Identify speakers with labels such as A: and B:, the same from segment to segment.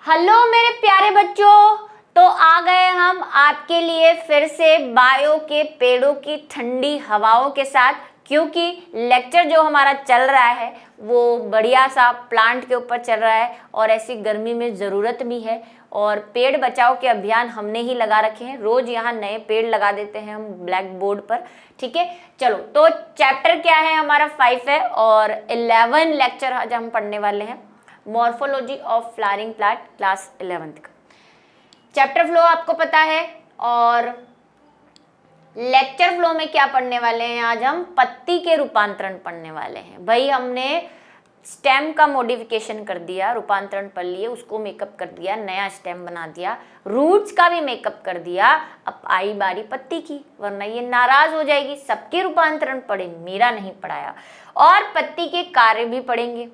A: Hello मेरे प्यारे बच्चों, तो आ गए हम आपके लिए फिर से बायो के पेड़ों की ठंडी हवाओं के साथ, क्योंकि लेक्चर जो हमारा चल रहा है वो बढ़िया सा प्लांट के ऊपर चल रहा है और ऐसी गर्मी में ज़रूरत भी है। और पेड़ बचाओ के अभियान हमने ही लगा रखे हैं, रोज़ यहाँ नए पेड़ लगा देते हैं हम ब्लैक बोर्ड पर। ठीक है, चलो तो चैप्टर क्या है हमारा 5 है और 11 लेक्चर आज हम पढ़ने वाले हैं। Morphology of flowering plant class 11th का चैप्टर फ्लो आपको पता है। और लेक्चर फ्लो में क्या पढ़ने वाले हैं, आज हम पत्ती के रूपांतरण पढ़ने वाले हैं। भाई हमने स्टेम का मॉडिफिकेशन कर दिया, रूपांतरण पढ़ लिए, उसको मेकअप कर दिया, नया स्टेम बना दिया, रूट्स का भी मेकअप कर दिया। अब आई बारी पत्ती की, वरना ये नाराज हो जाएगी। सबके रूपांतरण पढ़े, मेरा नहीं पढ़ाया। और पत्ती के कार्य भी पढ़ेंगे।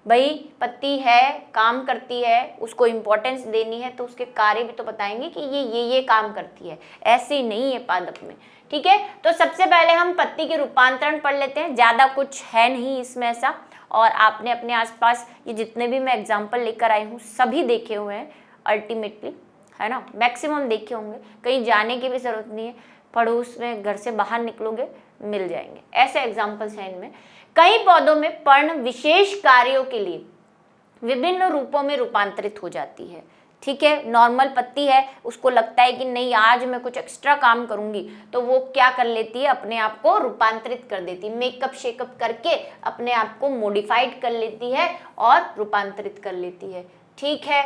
A: भाई पत्ती है, काम करती है, उसको इम्पोर्टेंस देनी है, तो उसके कार्य भी तो बताएंगे कि ये काम करती है, ऐसे ही नहीं है पादप में। ठीक है, तो सबसे पहले हम पत्ती के रूपांतरण पढ़ लेते हैं। ज़्यादा कुछ है नहीं इसमें ऐसा, और आपने अपने आसपास ये जितने भी मैं एग्जाम्पल लेकर आई हूँ सभी देखे हुए हैं अल्टीमेटली, है ना, मैक्सिमम देखे होंगे। कहीं जाने की भी ज़रूरत नहीं है, पड़ोस में घर से बाहर निकलोगे मिल जाएंगे, ऐसे एग्जाम्पल्स हैं इनमें। कई पौधों में पर्ण विशेष कार्यों के लिए विभिन्न रूपों में रूपांतरित हो जाती है। ठीक है, नॉर्मल पत्ती है, उसको लगता है कि नहीं आज मैं कुछ एक्स्ट्रा काम करूंगी, तो वो क्या कर लेती है, अपने आप को रूपांतरित कर देती है, मेकअप शेकअप करके अपने आप को मॉडिफाइड कर लेती है और रूपांतरित कर लेती है। ठीक है,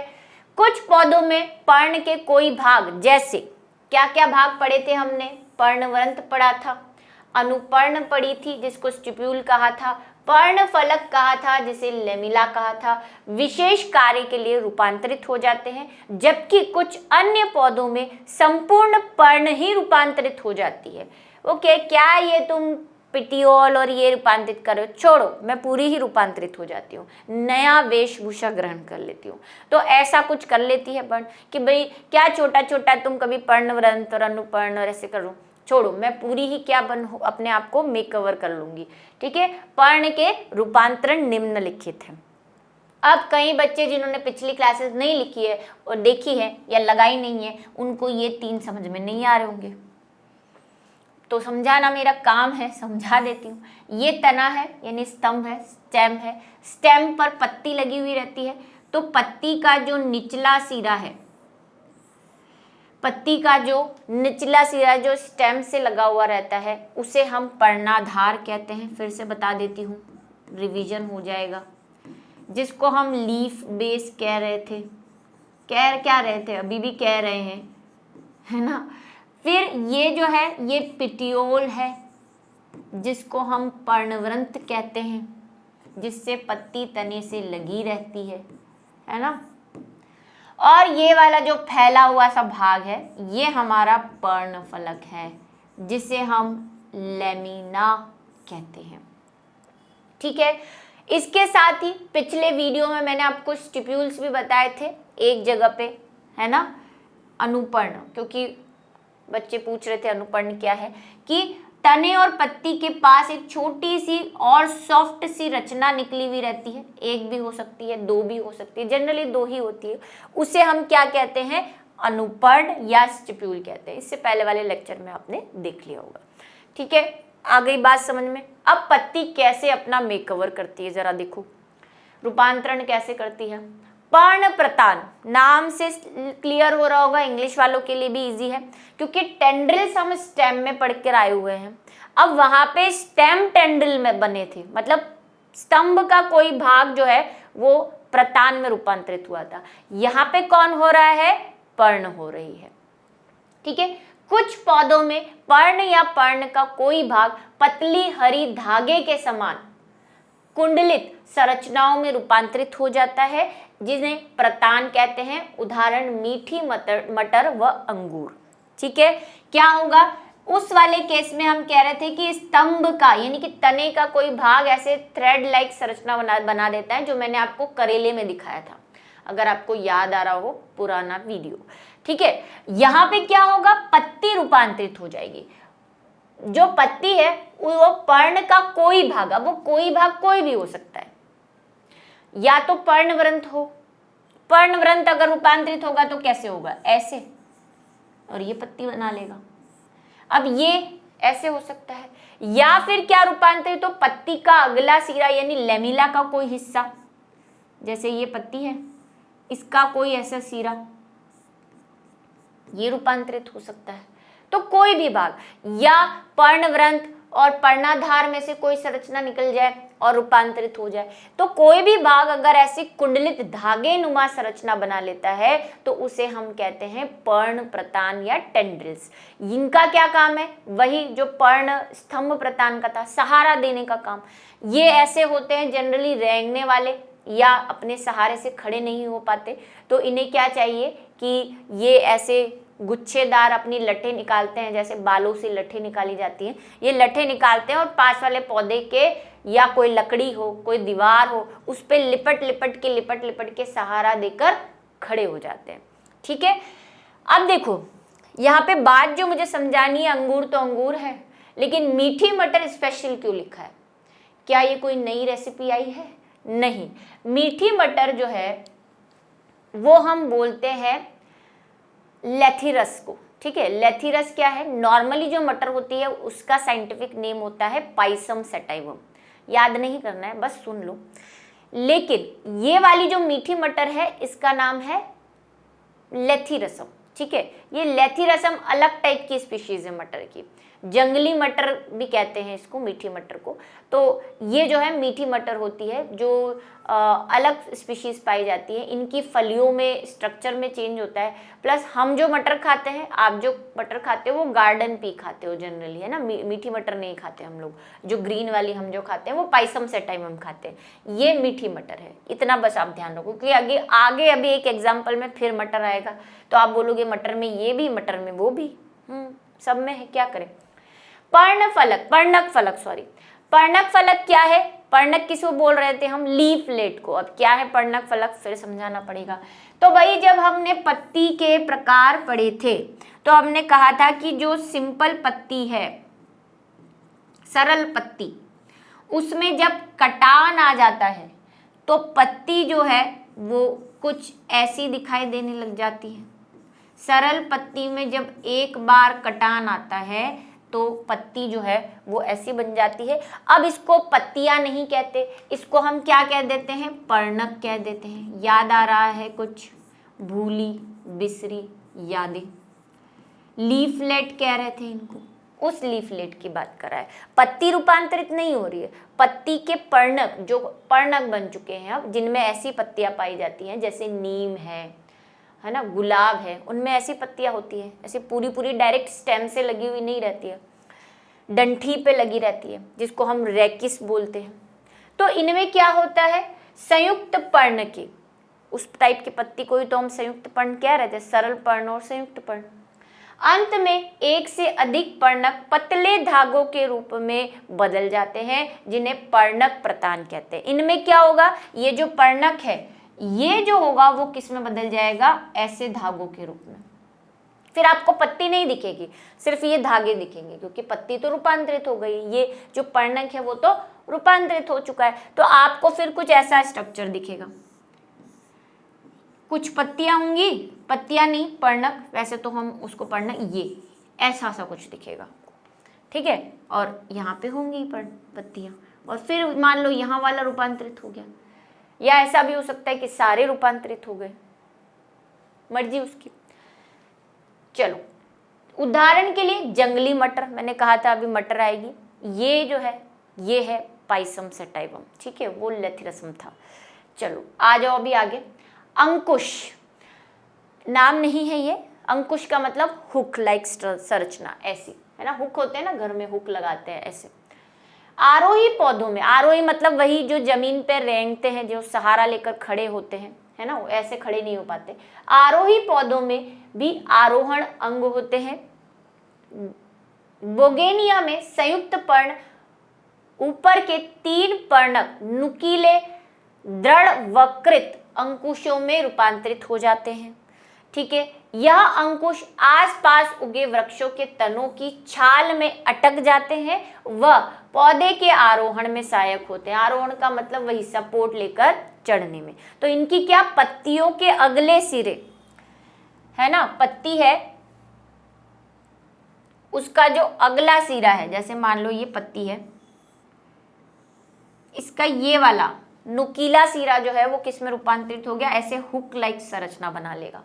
A: कुछ पौधों में पर्ण के कोई भाग, जैसे क्या क्या भाग पढ़े थे हमने, पर्णवृंत पढ़ा था, अनुपर्ण पड़ी थी जिसको स्टिप्यूल कहा था, पर्ण फलक कहा था जिसे लेमिला कहा था, विशेष कार्य के लिए रूपांतरित हो जाते हैं। जबकि कुछ अन्य पौधों में संपूर्ण पर्ण ही रूपांतरित हो जाती है। ओके, क्या ये तुम पिटियोल और ये रूपांतरित करो, छोड़ो, मैं पूरी ही रूपांतरित हो जाती हूँ, नया वेशभूषा ग्रहण कर लेती हूँ। तो ऐसा कुछ कर लेती है पर्ण कि भाई क्या छोटा छोटा तुम कभी पर्णवृंत और अनुपर्ण और ऐसे करो, छोड़ो, मैं पूरी ही क्या अपने आप को मेकओवर कर लूंगी। ठीक है, पर्ण के रूपांतरण निम्नलिखित है। अब कई बच्चे जिन्होंने पिछली क्लासेस नहीं लिखी है और देखी है या लगाई नहीं है, उनको ये 3 समझ में नहीं आ रहे होंगे, तो समझाना मेरा काम है, समझा देती हूँ। ये तना है यानी स्तंभ है, स्टेम है, स्टेम पर पत्ती लगी हुई रहती है। तो पत्ती का जो निचला सिरा है, पत्ती का जो निचला सिरा जो स्टेम से लगा हुआ रहता है, उसे हम पर्णाधार कहते हैं। फिर से बता देती हूँ, रिवीजन हो जाएगा। जिसको हम लीफ बेस कह रहे थे, क्या रहे थे, अभी भी कह रहे हैं, है ना। फिर ये जो है ये पिटियोल है, जिसको हम पर्णवृंत कहते हैं, जिससे पत्ती तने से लगी रहती है ना। और ये वाला जो फैला हुआ सा भाग है ये हमारा पर्णफलक है, जिसे हम लेमिना कहते हैं। ठीक है, इसके साथ ही पिछले वीडियो में मैंने आपको स्टिप्यूल्स भी बताए थे एक जगह पे, है ना, अनुपर्ण, क्योंकि बच्चे पूछ रहे थे अनुपर्ण क्या है, कि तने और पत्ती के पास एक छोटी सी और सॉफ्ट सी रचना निकली हुई रहती है। एक भी हो सकती है, 2 भी हो सकती है, जनरली 2 ही होती है। उसे हम क्या कहते हैं, अनुपर्ण या स्टिप्यूल कहते हैं। इससे पहले वाले लेक्चर में आपने देख लिया होगा। ठीक है, आ गई बात समझ में। अब पत्ती कैसे अपना मेकओवर करती है, जरा देखो, रूपांतरण कैसे करती है। पर्णप्रतान नाम से क्लियर हो रहा होगा, इंग्लिश वालों के लिए भी इजी है, क्योंकि टेंड्रिल्स हम स्टेम में पढ़ कर आए हुए हैं। अब वहां पे स्टेम टेंड्रिल में बने थे, मतलब स्तंभ का कोई भाग जो है वो प्रतान में रूपांतरित हुआ था। यहाँ पे कौन हो रहा है, पर्ण हो रही है। ठीक है, कुछ पौधों में पर्ण या पर्ण का कोई भाग पतली हरी धागे के समान कुंडलित संरचनाओं में रूपांतरित हो जाता है, जिन्हें प्रतान कहते हैं। उदाहरण मीठी मटर व अंगूर। ठीक है, क्या होगा, उस वाले केस में हम कह रहे थे कि स्तंभ का यानी कि तने का कोई भाग ऐसे थ्रेड लाइक संरचना बना देता है, जो मैंने आपको करेले में दिखाया था, अगर आपको याद आ रहा हो पुराना वीडियो। ठीक है, यहाँ पे क्या होगा, पत्ती रूपांतरित हो जाएगी। जो पत्ती है वो पर्ण का कोई भाग, अब वो कोई भाग कोई भी हो सकता है, या तो पर्णवृंत हो, पर्णवृंत अगर रूपांतरित होगा तो कैसे होगा, ऐसे, और ये पत्ती बना लेगा। अब ये ऐसे हो सकता है, या फिर क्या रूपांतरित हो, पत्ती का अगला सिरा यानी लेमिला का कोई हिस्सा, जैसे ये पत्ती है, इसका कोई ऐसा सिरा, ये रूपांतरित हो सकता है। तो कोई भी भाग, या पर्णवृंत और पर्णाधार में से कोई संरचना निकल जाए और रूपांतरित हो जाए, तो कोई भी भाग अगर ऐसी कुंडलित धागे नुमा संरचना बना लेता है तो उसे हम कहते हैं पर्ण प्रतान या टेंड्रिल्स। इनका क्या काम है, वही जो पर्ण स्तंभ प्रतान का था, सहारा देने का काम। ये ऐसे होते हैं जनरली रेंगने वाले या अपने सहारे से खड़े नहीं हो पाते, तो इन्हें क्या चाहिए कि ये ऐसे गुच्छेदार अपनी लठें निकालते हैं, जैसे बालों से लठें निकाली जाती हैं, ये लठें निकालते हैं और पास वाले पौधे के या कोई लकड़ी हो, कोई दीवार हो, उस पर लिपट लिपट के सहारा देकर खड़े हो जाते हैं। ठीक है, अब देखो यहाँ पे बात जो मुझे समझानी है, अंगूर तो अंगूर है, लेकिन मीठी मटर स्पेशल क्यों लिखा है? क्या ये कोई नई रेसिपी आई है? नहीं, मीठी मटर जो है वो हम बोलते हैं लेथिरस को। ठीक है, लेथिरस क्या है, नॉर्मली जो मटर होती है उसका साइंटिफिक नेम होता है पाइसम सटाइवम, याद नहीं करना है, बस सुन लो। लेकिन ये वाली जो मीठी मटर है इसका नाम है लेथिरसम। ठीक है, ये लेथिरसम अलग टाइप की स्पीशीज है मटर की, जंगली मटर भी कहते हैं इसको, मीठी मटर को। तो ये जो है मीठी मटर होती है जो अलग स्पीशीज पाई जाती है, इनकी फलियों में स्ट्रक्चर में चेंज होता है। प्लस हम जो मटर खाते हैं, आप जो मटर खाते हो वो गार्डन पी खाते हो जनरली, है ना, मीठी मटर नहीं खाते हम लोग, जो ग्रीन वाली हम जो खाते हैं वो पाइसम सेटाइम हम खाते हैं, ये मीठी मटर है। इतना बस आप ध्यान रखो, क्योंकि आगे अभी एक एग्जाम्पल में फिर मटर आएगा तो आप बोलोगे मटर में ये भी, मटर में वो भी, सब में है, क्या करें। पर्णक फलक क्या है? पर्णक किसको बोल रहे थे हम? लीफलेट को। अब क्या है पर्णक फलक, फिर समझाना पड़ेगा। तो भाई जब हमने पत्ती के प्रकार पढ़े थे तो हमने कहा था कि जो सिंपल पत्ती है, सरल पत्ती, उसमें जब कटान आ जाता है तो पत्ती जो है वो कुछ ऐसी दिखाई देने लग जाती है। सरल पत्ती में जब एक बार कटान आता है तो पत्ती जो है वो ऐसी बन जाती है। अब इसको पत्तियां नहीं कहते, इसको हम क्या कह देते हैं? पर्णक कह देते हैं। याद आ रहा है कुछ? भूली बिसरी यादें, लीफलेट कह रहे थे इनको, उस लीफलेट की बात कर रहा है। पत्ती रूपांतरित नहीं हो रही है, पत्ती के पर्णक जो पर्णक बन चुके हैं अब, जिनमें ऐसी पत्तियां पाई जाती हैं जैसे नीम है ना, गुलाब है, उनमें ऐसी पत्तियां होती है, ऐसी पूरी डायरेक्ट स्टेम से लगी हुई नहीं रहती है, डंठी पे लगी रहती है, जिसको हम रेकिस बोलते हैं। तो इनमें क्या होता है? संयुक्त पर्ण की, उस टाइप की पत्ती को ही तो हम संयुक्त पर्ण कह रहे थे, सरल पर्ण और संयुक्त पर्ण। अंत में एक से अधिक पर्णक पतले धागों के रूप में बदल जाते हैं, जिन्हें पर्णक प्रतान कहते हैं। इनमें क्या होगा? ये जो पर्णक है ये जो होगा वो किस में बदल जाएगा? ऐसे धागों के रूप में। फिर आपको पत्ती नहीं दिखेगी, सिर्फ ये धागे दिखेंगे, क्योंकि पत्ती तो रूपांतरित हो गई, ये जो पर्णक है वो तो रूपांतरित हो चुका है। तो आपको फिर कुछ ऐसा स्ट्रक्चर दिखेगा, कुछ पत्तियां होंगी, पत्तियां नहीं पर्णक, वैसे तो हम उसको पर्णक, ये ऐसा सा कुछ दिखेगा। ठीक है, और यहाँ पे होंगी पत्तियां, और फिर मान लो यहाँ वाला रूपांतरित हो गया, या ऐसा भी हो सकता है कि सारे रूपांतरित हो गए, मर्जी उसकी। चलो उदाहरण के लिए जंगली मटर, मैंने कहा था अभी मटर आएगी, ये जो है ये है पाइसम सटाइवम। ठीक है, वो लेथिरसम था। चलो आ जाओ अभी आगे। अंकुश नाम नहीं है ये, अंकुश का मतलब हुक लाइक संरचना, ऐसी है ना, हुक होते हैं ना घर में, हुक लगाते हैं ऐसे। आरोही पौधों में, आरोही मतलब वही जो जमीन पे रेंगते हैं, जो सहारा लेकर खड़े होते हैं, है ना, ऐसे खड़े नहीं हो पाते। आरोही पौधों में भी आरोहण अंग होते हैं। बोगेनिया में संयुक्त पर्ण ऊपर के 3 पर्णक नुकीले दृढ़ वकृत अंकुशों में रूपांतरित हो जाते हैं। ठीक है। यह अंकुश आसपास उगे वृक्षों के तनों की छाल में अटक जाते हैं व पौधे के आरोहण में सहायक होते हैं। आरोहण का मतलब वही सपोर्ट लेकर चढ़ने में। तो इनकी क्या, पत्तियों के अगले सिरे है ना, पत्ती है उसका जो अगला सिरा है, जैसे मान लो ये पत्ती है, इसका ये वाला नुकीला सिरा जो है वो किस में रूपांतरित हो गया, ऐसे हुक लाइक संरचना बना लेगा।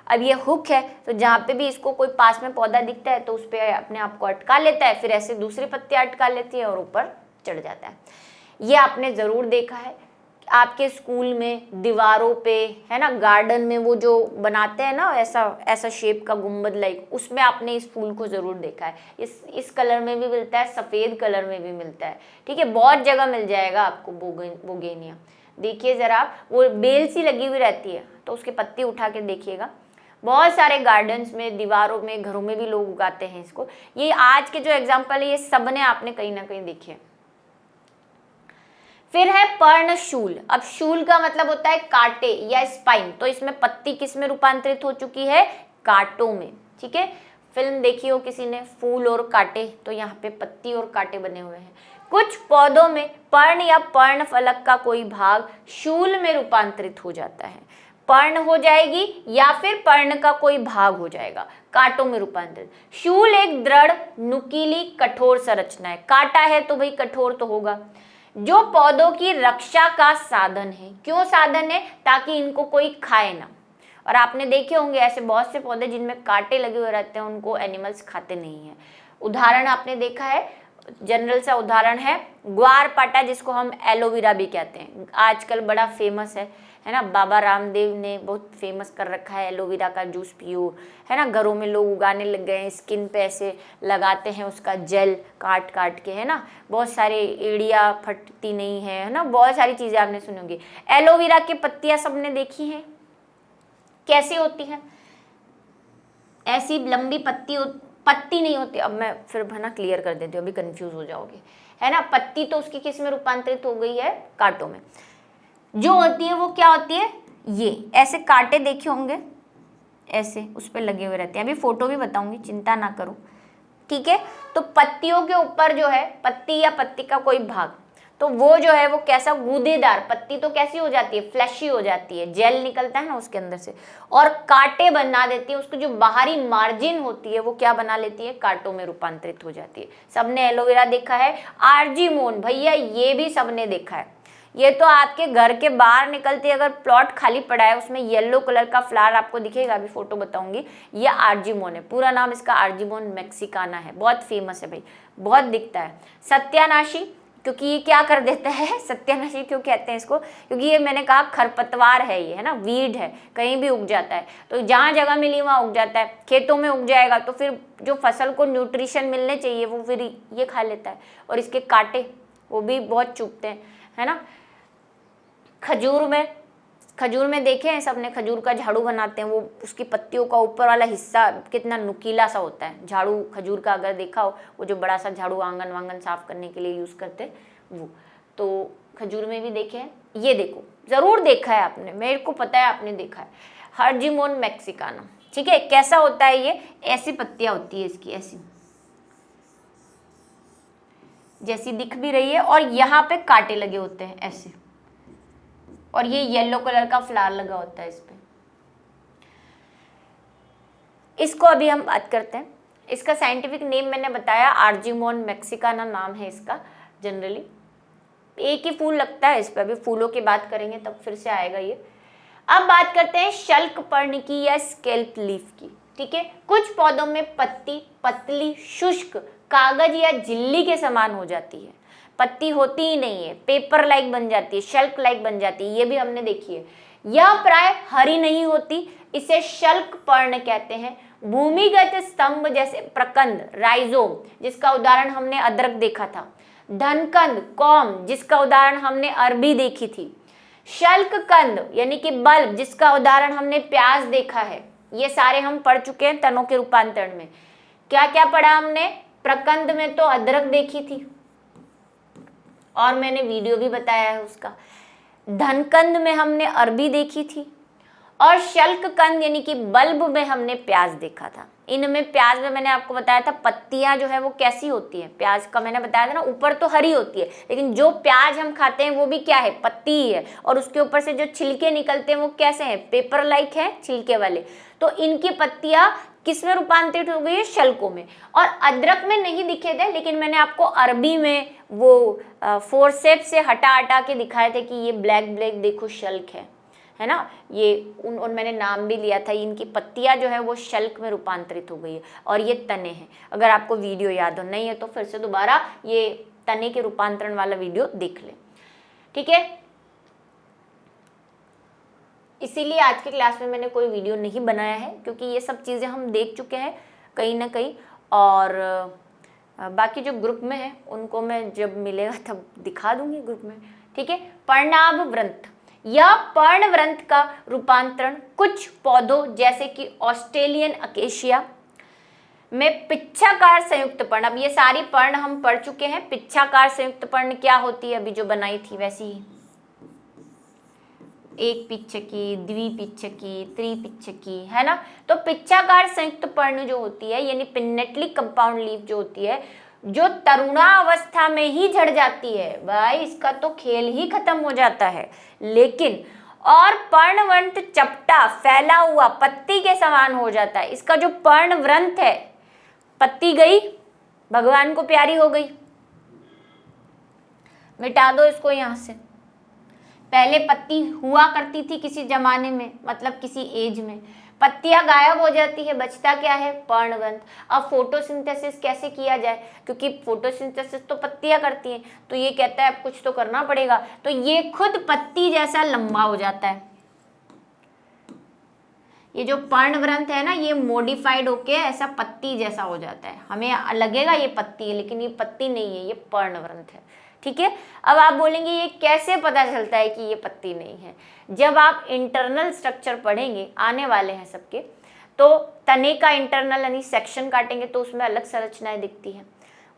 A: अब ये हुक है तो जहाँ पे भी इसको कोई पास में पौधा दिखता है तो उस पर अपने आप को अटका लेता है, फिर ऐसे दूसरी पत्तियां अटका लेती है और ऊपर चढ़ जाता है। ये आपने ज़रूर देखा है आपके स्कूल में दीवारों पे, है ना, गार्डन में वो जो बनाते हैं ना ऐसा ऐसा शेप का गुंबद लाइक, उसमें आपने इस फूल को ज़रूर देखा है। इस कलर में भी मिलता है, सफ़ेद कलर में भी मिलता है, ठीक है, बहुत जगह मिल जाएगा आपको बोगेनिया। देखिए ज़रा, वो बेल सी लगी हुई रहती है तो उसकी पत्ती उठा के देखिएगा। बहुत सारे गार्डन्स में, दीवारों में, घरों में भी लोग उगाते हैं इसको। ये आज के जो एग्जाम्पल है ये सब ने आपने कहीं ना कहीं देखे। फिर है पर्णशूल। अब शूल का मतलब होता है कांटे या स्पाइन, तो इसमें पत्ती किस में रूपांतरित हो चुकी है, कांटों में, ठीक है। फिल्म देखी हो किसी ने फूल और कांटे, तो यहाँ पे पत्ती और कांटे बने हुए हैं। कुछ पौधों में पर्ण या पर्ण फलक का कोई भाग शूल में रूपांतरित हो जाता है। पर्ण हो जाएगी या फिर पर्ण का कोई भाग हो जाएगा, कांटों में रूपांतरित। शूल एक दृढ़, नुकीली, कठोर संरचना है। कांटा है तो भाई कठोर तो होगा, जो पौधों की रक्षा का साधन है। क्यों साधन है, ताकि इनको कोई खाए ना। और आपने देखे होंगे ऐसे बहुत से पौधे जिनमें कांटे लगे हुए रहते हैं, उनको एनिमल्स खाते नहीं हैं। उदाहरण आपने देखा है, जनरल सा उदाहरण है ग्वारपाठा, जिसको हम एलोवेरा भी कहते हैं, आजकल बड़ा फेमस है ना। बाबा रामदेव ने बहुत फेमस कर रखा है एलोवेरा का जूस पियो, है ना। घरों में लोग उगाने लग गए हैं, स्किन पे ऐसे लगाते हैं उसका जेल काट काट के, है ना। बहुत सारे एड़िया फटती नहीं है ना, बहुत सारी चीज़ें आपने सुनी होंगी। एलोवेरा की पत्तियां सबने देखी हैं, कैसी होती हैं, ऐसी लंबी पत्ती नहीं होती। अब मैं फिर है ना क्लियर कर देती हूँ, अभी कंफ्यूज हो जाओगे, है ना। पत्ती तो उसकी किस में रूपांतरित हो गई है, कांटों में। जो होती है वो क्या होती है, ये ऐसे कांटे देखे होंगे, ऐसे उस पर लगे हुए रहते हैं। अभी फोटो भी बताऊंगी, चिंता ना करो, ठीक है। तो पत्तियों के ऊपर जो है, पत्ती या पत्ती का कोई भाग, तो वो जो है वो कैसा, गूदेदार। पत्ती तो कैसी हो जाती है, फ्लैशी हो जाती है, जेल निकलता है ना उसके अंदर से, और कांटे बना देती है। उसकी जो बाहरी मार्जिन होती है वो क्या बना लेती है, कांटों में रूपांतरित हो जाती है। सबने एलोवेरा देखा है। आर्जीमोन, भैया ये भी सबने देखा है। ये तो आपके घर के बाहर निकलती है, अगर प्लॉट खाली पड़ा है उसमें येलो कलर का फ्लावर आपको दिखेगा, अभी फोटो बताऊंगी। ये आर्जीमोन है, पूरा नाम इसका आर्जीमोन मैक्सिकाना है, बहुत फेमस है भाई, बहुत दिखता है। सत्यानाशी, क्योंकि ये क्या कर देता है, सत्यानाशी क्यों कहते हैं इसको, क्योंकि ये मैंने कहा खरपतवार है, ये है ना, वीड है, कहीं भी उग जाता है। तो जहाँ जगह मिली वहाँ उग जाता है, खेतों में उग जाएगा तो फिर जो फसल को न्यूट्रिशन मिलने चाहिए वो फिर ये खा लेता है। और इसके कांटे वो भी बहुत चुभते हैं, है ना। खजूर में देखे हैं सबने, खजूर का झाड़ू बनाते हैं, वो उसकी पत्तियों का ऊपर वाला हिस्सा कितना नुकीला सा होता है। झाड़ू खजूर का अगर देखा हो, वो जो बड़ा सा झाड़ू आंगन वांगन साफ करने के लिए यूज़ करते वो, तो खजूर में भी देखे हैं। ये देखो, ज़रूर देखा है आपने, मेरे को पता है आपने देखा है, आर्जीमोन मैक्सिकाना, ठीक है। कैसा होता है ये, ऐसी पत्तियाँ होती है इसकी, ऐसी जैसी दिख भी रही है, और यहाँ पे कांटे लगे होते हैं ऐसे, और ये येलो कलर का फ्लावर लगा होता है इस पे। इसको अभी हम बात करते हैं। इसका साइंटिफिक नेम मैंने बताया, आर्जीमोन मैक्सिकाना नाम है इसका। जनरली एक ही फूल लगता है इस पे, अभी फूलों की बात करेंगे तब फिर से आएगा ये। अब बात करते हैं शल्कपर्ण की या स्केल्प लीफ की, ठीक है। कुछ पौधों में पत्ती पतली, शुष्क, कागज या झिल्ली के समान हो जाती है। पत्ती होती ही नहीं है, पेपर लाइक बन जाती है, शल्क लाइक बन जाती है, ये भी हमने देखी है। यह प्राय हरी नहीं होती, इसे शल्कपर्ण कहते हैं। भूमिगत स्तंभ जैसे प्रकंद, राइजोम, जिसका उदाहरण हमने अदरक देखा था, धनकंद, कॉम, जिसका उदाहरण हमने अरबी देखी थी, शल्ककंद यानी कि बल्ब, जिसका उदाहरण हमने प्याज देखा है। ये सारे हम पढ़ चुके हैं तनों के रूपांतरण में। क्या क्या पढ़ा हमने, प्रकंद में तो अदरक देखी थी और मैंने वीडियो भी बताया है उसका। धनकंद में हमने अरबी देखी थी, और शल्क कंद यानी कि बल्ब में हमने प्याज देखा था। इनमें प्याज में मैंने आपको बताया था पत्तियां जो है वो कैसी होती है, प्याज का मैंने बताया था ना, ऊपर तो हरी होती है, लेकिन जो प्याज हम खाते हैं वो भी क्या है, पत्ती ही है, और उसके ऊपर से जो छिलके निकलते हैं वो कैसे हैं, पेपर लाइक है, छिलके वाले। तो इनकी पत्तियां किस में रूपांतरित हो गई है, शल्कों में। और अदरक में नहीं दिखे थे, लेकिन मैंने आपको अरबी में वो फोर्सेप्स से हटा हटा के दिखाए थे कि ये ब्लैक ब्लैक देखो शल्क है ना, ये उन मैंने नाम भी लिया था। इनकी पत्तियां जो है वो शल्क में रूपांतरित हो गई है, और ये तने हैं। अगर आपको वीडियो याद हो, नहीं है तो फिर से दोबारा ये तने के रूपांतरण वाला वीडियो देख लें, ठीक है। इसीलिए आज की क्लास में मैंने कोई वीडियो नहीं बनाया है, क्योंकि ये सब चीज़ें हम देख चुके हैं कहीं ना कहीं, और बाकी जो ग्रुप में है उनको मैं जब मिलेगा तब दिखा दूंगी ग्रुप में, ठीक है। पर्णाभ व्रंत, यह पर्णव्रंत का रूपांतरण कुछ पौधों जैसे कि ऑस्ट्रेलियन अकेशिया में पिच्छाकार संयुक्त पर्ण, अब ये सारी पर्ण हम पढ़ चुके हैं। पिच्छाकार संयुक्त पर्ण क्या होती है, अभी जो बनाई थी वैसी ही, एक पिच्छकी, द्विपिच्छकी, त्रिपिच्छकी, है ना। तो पिच्छाकार संयुक्त पर्ण जो होती है, यानी पिन्नेटली कंपाउंड लीफ जो होती है, जो तरुणावस्था में ही झड़ जाती है, भाई इसका तो खेल ही खत्म हो जाता है। लेकिन और पर्णवंत चपटा फैला हुआ पत्ती के समान हो जाता है। इसका जो पर्णव्रंत है, पत्ती गई, भगवान को प्यारी हो गई, मिटा दो इसको यहां से। पहले पत्ती हुआ करती थी किसी जमाने में, मतलब किसी एज में, पत्तियां गायब हो जाती है, बचता क्या है, पर्णवंत। अब फोटोसिंथेसिस कैसे किया जाए, क्योंकि फोटोसिंथेसिस तो पत्तियां करती हैं, तो ये कहता है अब कुछ तो करना पड़ेगा, तो ये खुद पत्ती जैसा लंबा हो जाता है। ये जो पर्णवृंत है ना, ये मॉडिफाइड होके ऐसा पत्ती जैसा हो जाता है। हमें लगेगा ये पत्ती है, लेकिन ये पत्ती नहीं है, ये पर्णवृंत है, ठीक है। अब आप बोलेंगे ये कैसे पता चलता है कि ये पत्ती नहीं है। जब आप इंटरनल स्ट्रक्चर पढ़ेंगे, आने वाले हैं सबके, तो तने का इंटरनल यानी सेक्शन काटेंगे तो उसमें अलग संरचनाएं दिखती हैं,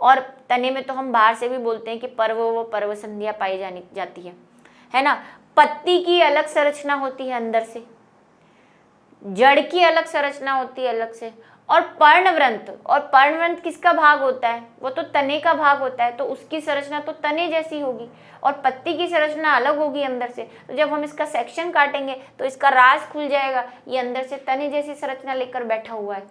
A: और तने में तो हम बाहर से भी बोलते हैं कि पर्व संधियां पाई जाती है ना। पत्ती की अलग संरचना होती है अंदर से, जड़ की अलग संरचना होती है अलग से, और पर्णवृंत किसका भाग होता है, वो तो तने का भाग होता है, तो उसकी संरचना तो तने जैसी होगी, और पत्ती की संरचना अलग होगी अंदर से। तो जब हम इसका सेक्शन काटेंगे तो इसका राज खुल जाएगा, ये अंदर से तने जैसी संरचना लेकर बैठा हुआ है,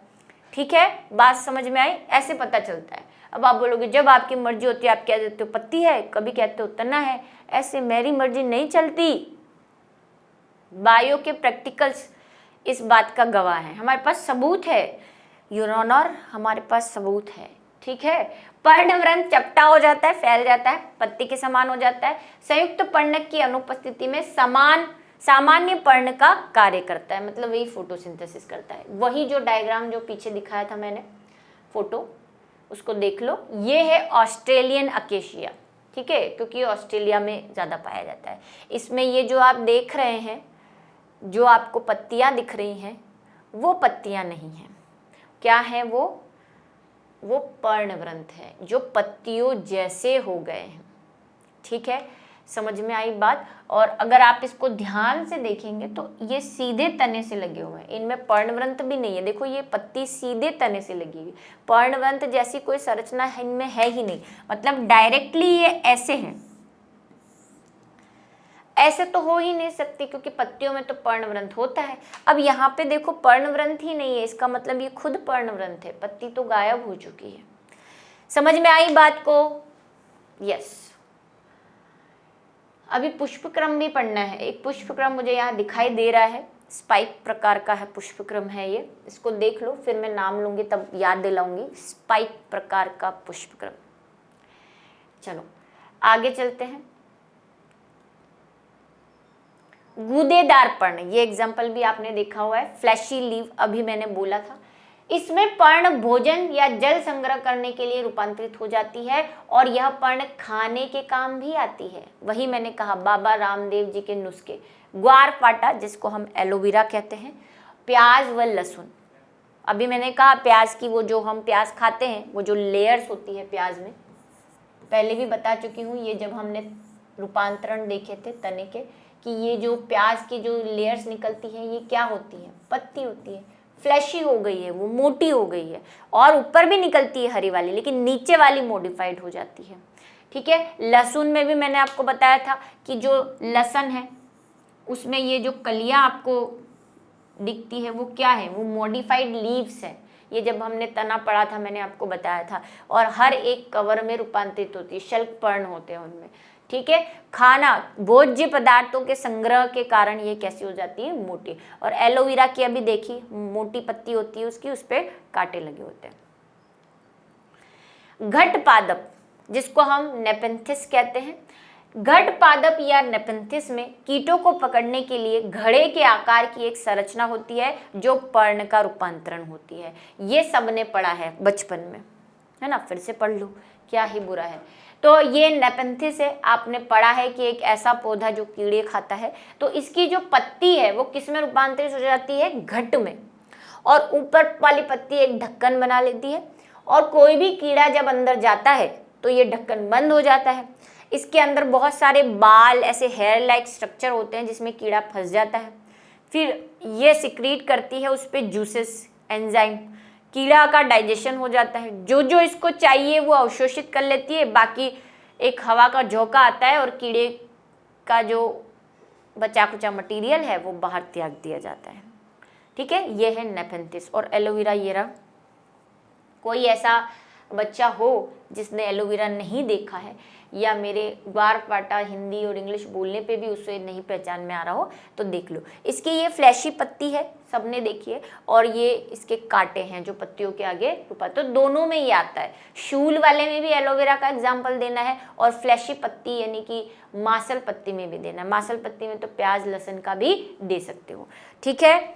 A: ठीक है। बात समझ में आई, ऐसे पता चलता है। अब आप बोलोगे जब आपकी मर्जी होती है आप क्या देते हो, पत्ती है, कभी कहते हो तना है, ऐसे मेरी मर्जी नहीं चलती। बायो के प्रैक्टिकल्स इस बात का गवाह है, हमारे पास सबूत है, योर ऑनर, हमारे पास सबूत है, ठीक है। पर्णवृंत चपटा हो जाता है, फैल जाता है, पत्ती के समान हो जाता है, संयुक्त पर्णक की अनुपस्थिति में सामान्य पर्ण का कार्य करता है, मतलब वही फोटोसिंथेसिस करता है। वही जो डायग्राम जो पीछे दिखाया था मैंने फोटो, उसको देख लो, ये है ऑस्ट्रेलियन अकेशिया, ठीक है, क्योंकि ऑस्ट्रेलिया में ज़्यादा पाया जाता है। इसमें ये जो आप देख रहे हैं, जो आपको पत्तियां दिख रही हैं, वो पत्तियां नहीं हैं, क्या है वो पर्णवृंत है, जो पत्तियों जैसे हो गए हैं, ठीक है। समझ में आई बात। और अगर आप इसको ध्यान से देखेंगे तो ये सीधे तने से लगे हुए हैं, इनमें पर्णवृंत भी नहीं है। देखो ये पत्ती सीधे तने से लगी हुई, पर्णवृंत जैसी कोई संरचना इनमें है ही नहीं, मतलब डायरेक्टली ये ऐसे हैं, ऐसे तो हो ही नहीं सकती, क्योंकि पत्तियों में तो पर्णवृंत होता है। अब यहाँ पे देखो पर्णवृंत ही नहीं है, इसका मतलब ये खुद पर्णवृंत है, पत्ती तो गायब हो चुकी है। समझ में आई बात को? यस। अभी पुष्पक्रम भी पढ़ना है। एक पुष्पक्रम मुझे यहाँ दिखाई दे रहा है, स्पाइक प्रकार का है पुष्पक्रम है ये, इसको देख लो, फिर मैं नाम लूंगी तब याद दिलाऊंगी। स्पाइक प्रकार का पुष्पक्रम। चलो आगे चलते हैं। गूदेदार पर्ण, ये एग्जाम्पल भी आपने देखा हुआ है। फ्लैशी लीव अभी मैंने बोला था। इसमें पर्ण भोजन या जल संग्रह करने के लिए रूपांतरित हो जाती है, और यह पर्ण खाने के काम भी आती है। वही मैंने कहा बाबा रामदेव जी के नुस्खे, ग्वारपाठा जिसको हम एलोवेरा कहते हैं, प्याज व लहसुन। अभी मैंने कहा प्याज की, वो जो हम प्याज खाते हैं, वो जो लेयर्स होती है प्याज में, पहले भी बता चुकी हूँ, ये जब हमने रूपांतरण देखे थे तने के, कि ये जो प्याज की जो लेयर्स निकलती हैं ये क्या होती है, पत्ती होती है, फ्लैशी हो गई है, वो मोटी हो गई है, और ऊपर भी निकलती है हरी वाली, लेकिन नीचे वाली मॉडिफाइड हो जाती है। ठीक है, लहसुन में भी मैंने आपको बताया था कि जो लहसुन है उसमें ये जो कलियां आपको दिखती है वो क्या है, वो मॉडिफाइड लीव्स है। ये जब हमने तना पढ़ा था मैंने आपको बताया था, और हर एक कवर में रूपांतरित होती है, शल्क पर्ण होते हैं उनमें। ठीक है, खाना भोज्य पदार्थों के संग्रह के कारण ये कैसी हो जाती है, मोटी। और एलोवेरा की अभी देखी, मोटी पत्ती होती है उसकी, उस पर कांटे लगे होते हैं। घट पादप जिसको हम नेपेंथिस कहते हैं, घट पादप या नेपेंथिस में कीटों को पकड़ने के लिए घड़े के आकार की एक संरचना होती है जो पर्ण का रूपांतरण होती है। ये सबने पढ़ा है बचपन में, है ना, फिर से पढ़ लो, क्या ही बुरा है। तो ये नेपेंथिस है, आपने पढ़ा है कि एक ऐसा पौधा जो कीड़े खाता है, तो इसकी जो पत्ती है वो किस में रूपांतरित हो जाती है, घट में, और ऊपर वाली पत्ती एक ढक्कन बना लेती है, और कोई भी कीड़ा जब अंदर जाता है तो ये ढक्कन बंद हो जाता है। इसके अंदर बहुत सारे बाल, ऐसे हेयर लाइक स्ट्रक्चर होते हैं जिसमें कीड़ा फंस जाता है, फिर ये सिक्रीट करती है उस पर जूसेस, एंजाइम, कीड़ा का डाइजेशन हो जाता है, जो जो इसको चाहिए वो अवशोषित कर लेती है, बाकी एक हवा का झोंका आता है और कीड़े का जो बचा कुचा मटेरियल है वो बाहर त्याग दिया जाता है। ठीक है, ये है नेपेंथिस। और एलोवेरा ये रहा। कोई ऐसा बच्चा हो जिसने एलोवेरा नहीं देखा है, या मेरे ग्वारपाठा हिंदी और इंग्लिश बोलने पे भी उसे नहीं पहचान में आ रहा हो, तो देख लो। इसकी ये फ्लैशी पत्ती है, सबने देखी है, और ये इसके कांटे हैं जो पत्तियों के आगे ऊपर, तो दोनों में ये आता है। शूल वाले में भी एलोवेरा का एग्जाम्पल देना है, और फ्लैशी पत्ती यानी कि मासल पत्ती में भी देना है। मासल पत्ती में तो प्याज लहसुन का भी दे सकते हो। ठीक है,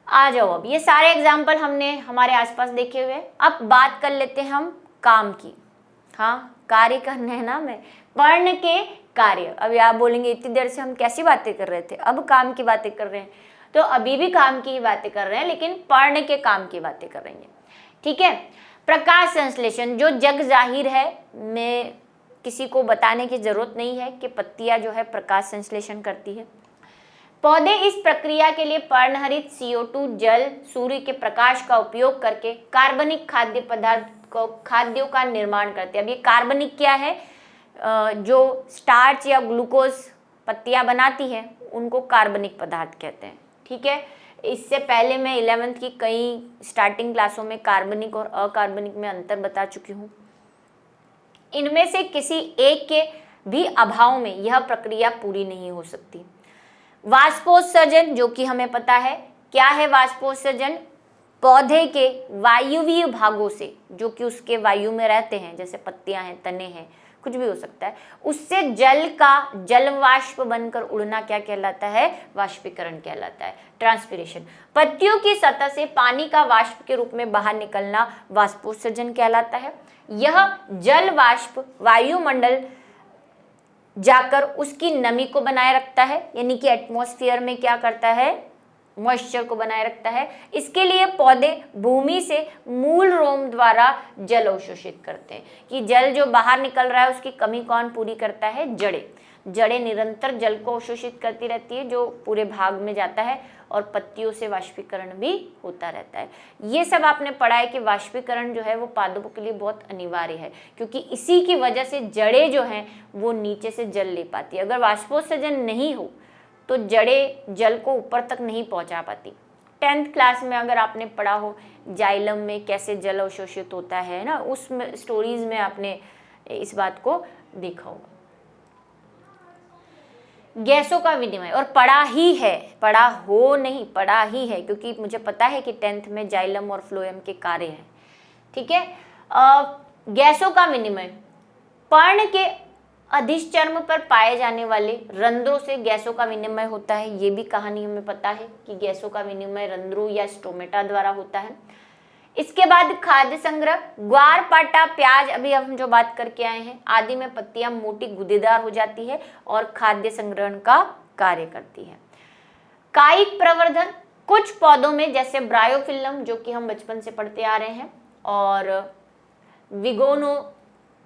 A: आ जाओ, अब ये सारे एग्जाम्पल हमने हमारे आसपास देखे हुए। अब बात कर लेते हैं हम काम की। हाँ, कार्य करने हैं ना, मैं पर्ण के कार्य। अभी आप बोलेंगे इतनी देर से हम कैसी बातें कर रहे थे, अब काम की बातें कर रहे हैं, तो अभी भी काम की ही बातें कर रहे हैं, लेकिन पर्ण के काम की बातें कर रहे हैं। ठीक है, प्रकाश संश्लेषण जो जग जाहिर है, मैं किसी को बताने की जरूरत नहीं है कि पत्तियां जो है प्रकाश संश्लेषण करती है। पौधे इस प्रक्रिया के लिए पर्णहरित CO2 जल, सूर्य के प्रकाश का उपयोग करके कार्बनिक खाद्य पदार्थ को, खाद्यों का निर्माण करते हैं। अब ये कार्बनिक क्या है, जो स्टार्च या ग्लूकोज पत्तियां बनाती हैं उनको कार्बनिक पदार्थ कहते हैं। ठीक है, इससे पहले मैं 11वीं की कई स्टार्टिंग क्लासों में कार्बनिक और अकार्बनिक में अंतर बता चुकी हूँ। इनमें से किसी एक के भी अभाव में यह प्रक्रिया पूरी नहीं हो सकती। वाष्पोत्सर्जन, जो कि हमें पता है क्या है वाष्पोत्सर्जन, पौधे के वायुवीय भागों से, जो कि उसके वायु में रहते हैं, जैसे पत्तियां हैं, तने हैं, कुछ भी हो सकता है, उससे जल का जल वाष्प बनकर उड़ना क्या कहलाता है, वाष्पीकरण कहलाता है, ट्रांसपिरेशन। पत्तियों की सतह से पानी का वाष्प के रूप में बाहर निकलना वाष्पोत्सर्जन कहलाता है। यह जल वाष्प वायुमंडल जाकर उसकी नमी को बनाए रखता है, यानी कि एटमॉस्फेयर में क्या करता है, मॉइस्चर को बनाए रखता है। इसके लिए पौधे भूमि से मूल रोम द्वारा जल अवशोषित करते हैं, कि जल जो बाहर निकल रहा है उसकी कमी कौन पूरी करता है, जड़ें। जड़ें निरंतर जल को अवशोषित करती रहती है जो पूरे भाग में जाता है, और पत्तियों से वाष्पीकरण भी होता रहता है। ये सब आपने पढ़ा है कि वाष्पीकरण जो है वो पादपों के लिए बहुत अनिवार्य है, क्योंकि इसी की वजह से जड़ें जो हैं वो नीचे से जल ले पाती है। अगर वाष्पोत्सर्जन नहीं हो तो जड़ें जल को ऊपर तक नहीं पहुंचा पाती। 10th क्लास में अगर आपने पढ़ा हो जाइलम में कैसे जल अवशोषित होता है ना, उस स्टोरीज में आपने इस बात को देखा होगा। गैसों का विनिमय, और पढ़ा ही है, पढ़ा हो नहीं, पढ़ा ही है, क्योंकि मुझे पता है कि 10th में जाइलम और फ्लोएम के कार्य हैं। ठीक है, गैसों का विनिमय, पर्ण के अधिश्चर्म पर पाए जाने वाले रंध्रों से गैसों का विनिमय होता है। ये भी कहानी हमें पता है कि गैसों का विनिमय रंध्रों या स्टोमेटा द्वारा होता है। इसके बाद खाद्य संग्रह, ग्वारपाठा, प्याज, अभी हम जो बात करके आए हैं, आदि में पत्तियां मोटी गुदेदार हो जाती है और खाद्य संग्रहण का कार्य करती है। कायिक प्रवर्धन, कुछ पौधों में जैसे ब्रायोफिल्लम, जो कि हम बचपन से पढ़ते आ रहे हैं, और विगोनो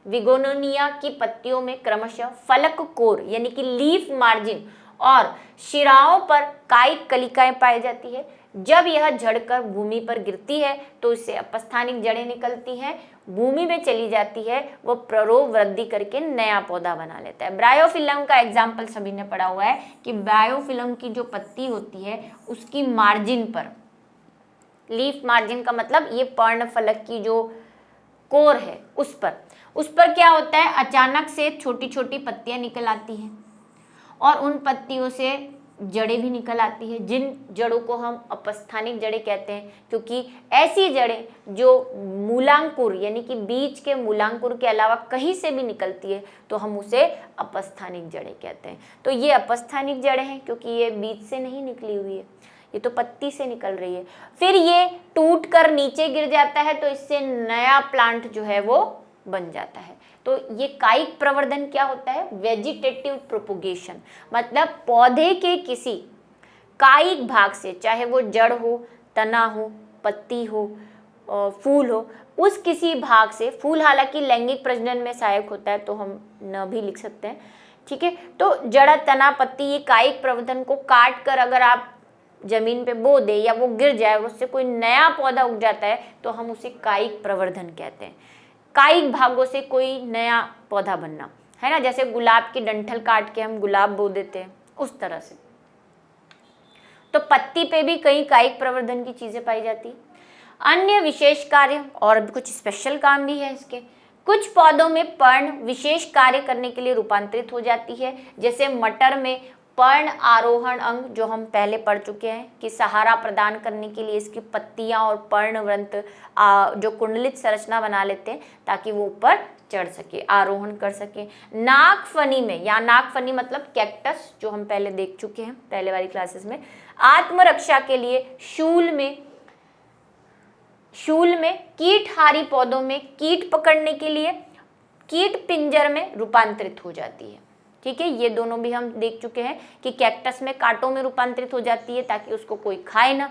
A: विगोनोनिया की पत्तियों में क्रमशः फलक कोर यानी कि लीफ मार्जिन और शिराओं पर कायिक कलिकाएं पाई जाती है। जब यह झड़कर भूमि पर गिरती है तो इससे अपस्थानिक जड़ें निकलती हैं, भूमि में चली जाती है, वो प्ररोव वृद्धि करके नया पौधा बना लेता है। ब्रायोफिलम का एग्जाम्पल सभी ने पढ़ा हुआ है कि ब्रायोफिलम की जो पत्ती होती है उसकी मार्जिन पर, लीफ मार्जिन का मतलब ये पर्णफलक की जो कोर है उस पर क्या होता है, अचानक से छोटी छोटी पत्तियां निकल आती हैं और उन पत्तियों से जड़ें भी निकल आती है, जिन जड़ों को हम अपस्थानिक जड़ें कहते हैं, क्योंकि ऐसी जड़ें जो मूलांकुर यानी कि बीज के मूलांकुर के अलावा कहीं से भी निकलती है तो हम उसे अपस्थानिक जड़ें कहते हैं। तो ये अपस्थानिक जड़ें हैं क्योंकि ये बीज से नहीं निकली हुई है, ये तो पत्ती से निकल रही है। फिर ये टूट कर नीचे गिर जाता है तो इससे नया प्लांट जो है वो बन जाता है। तो ये कायिक प्रवर्धन क्या होता है, वेजिटेटिव प्रोपोगेशन, मतलब पौधे के किसी कायिक भाग से, चाहे वो जड़ हो, तना हो, पत्ती हो, फूल हो, उस किसी भाग से, फूल हालांकि लैंगिक प्रजनन में सहायक होता है तो हम न भी लिख सकते हैं, ठीक है। तो जड़, तना, पत्ती, ये कायिक प्रवर्धन को काट कर अगर आप जमीन पे बो दे या वो गिर जाए और उससे कोई नया पौधा उग जाता है तो हम उसे कायिक प्रवर्धन कहते हैं। कायिक भागों से कोई नया पौधा बनना, है ना, जैसे गुलाब की डंठल काट के हम गुलाब बो देते हैं उस तरह से। तो पत्ती पे भी कई कायिक प्रवर्धन की चीजें पाई जाती है। अन्य विशेष कार्य और भी कुछ स्पेशल काम भी है इसके। कुछ पौधों में पर्ण विशेष कार्य करने के लिए रूपांतरित हो जाती है, जैसे मटर में पर्ण आरोहण अंग जो हम पहले पढ़ चुके हैं कि सहारा प्रदान करने के लिए इसकी पत्तियां और पर्णवृंत जो कुंडलित संरचना बना लेते हैं ताकि वो ऊपर चढ़ सके, आरोहण कर सके। नागफनी में, या नागफनी मतलब कैक्टस जो हम पहले देख चुके हैं पहले वाली क्लासेस में, आत्मरक्षा के लिए शूल में कीटहारी पौधों में कीट पकड़ने के लिए कीट पिंजर में रूपांतरित हो जाती है, ठीक है। ये दोनों भी हम देख चुके हैं कि कैक्टस में कांटों में रूपांतरित हो जाती है ताकि उसको कोई खाए ना,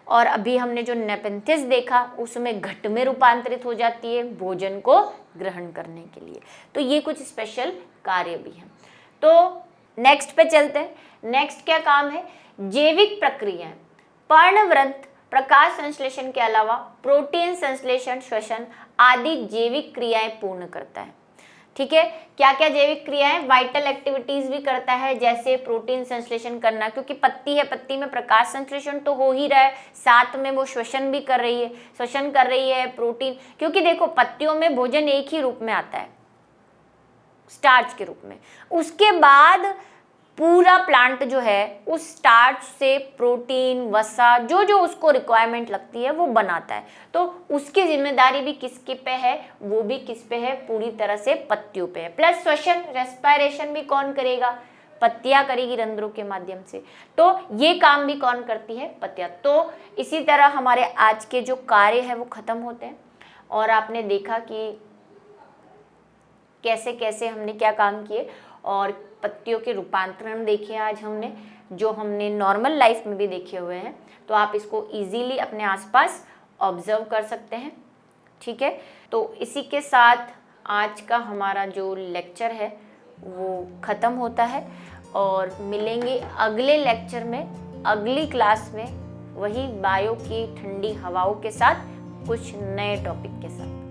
A: और अभी हमने जो नेपेंथिस देखा उसमें घट में रूपांतरित हो जाती है भोजन को ग्रहण करने के लिए। तो ये कुछ स्पेशल कार्य भी हैं। तो नेक्स्ट पे चलते हैं। नेक्स्ट क्या काम है, जैविक प्रक्रियाएं। पर्णवृंत प्रकाश संश्लेषण के अलावा प्रोटीन संश्लेषण, श्वसन आदि जैविक क्रियाएं पूर्ण करता है, ठीक है। क्या क्या जैविक क्रियाएं, वाइटल एक्टिविटीज भी करता है, जैसे प्रोटीन संश्लेषण करना, क्योंकि पत्ती है, पत्ती में प्रकाश संश्लेषण तो हो ही रहा है, साथ में वो श्वसन भी कर रही है, श्वसन कर रही है प्रोटीन, क्योंकि देखो पत्तियों में भोजन एक ही रूप में आता है, स्टार्च के रूप में। उसके बाद पूरा प्लांट जो है उस स्टार्च से प्रोटीन, वसा, जो जो उसको रिक्वायरमेंट लगती है वो बनाता है। तो उसकी जिम्मेदारी भी किसके पे है, वो भी किस पे है, पूरी तरह से पत्तियों पे है। प्लस श्वसन, रेस्पिरेशन भी कौन करेगा, पत्तियां करेगी रंध्रों के माध्यम से। तो ये काम भी कौन करती है, पत्तियां। तो इसी तरह हमारे आज के जो कार्य है वो खत्म होते हैं, और आपने देखा कि कैसे कैसे हमने क्या काम किए, और पत्तियों के रूपांतरण देखे आज हमने, जो हमने नॉर्मल लाइफ में भी देखे हुए हैं। तो आप इसको इजीली अपने आसपास ऑब्जर्व कर सकते हैं, ठीक है। तो इसी के साथ आज का हमारा जो लेक्चर है वो ख़त्म होता है, और मिलेंगे अगले लेक्चर में, अगली क्लास में, वही बायो की ठंडी हवाओं के साथ कुछ नए टॉपिक के साथ।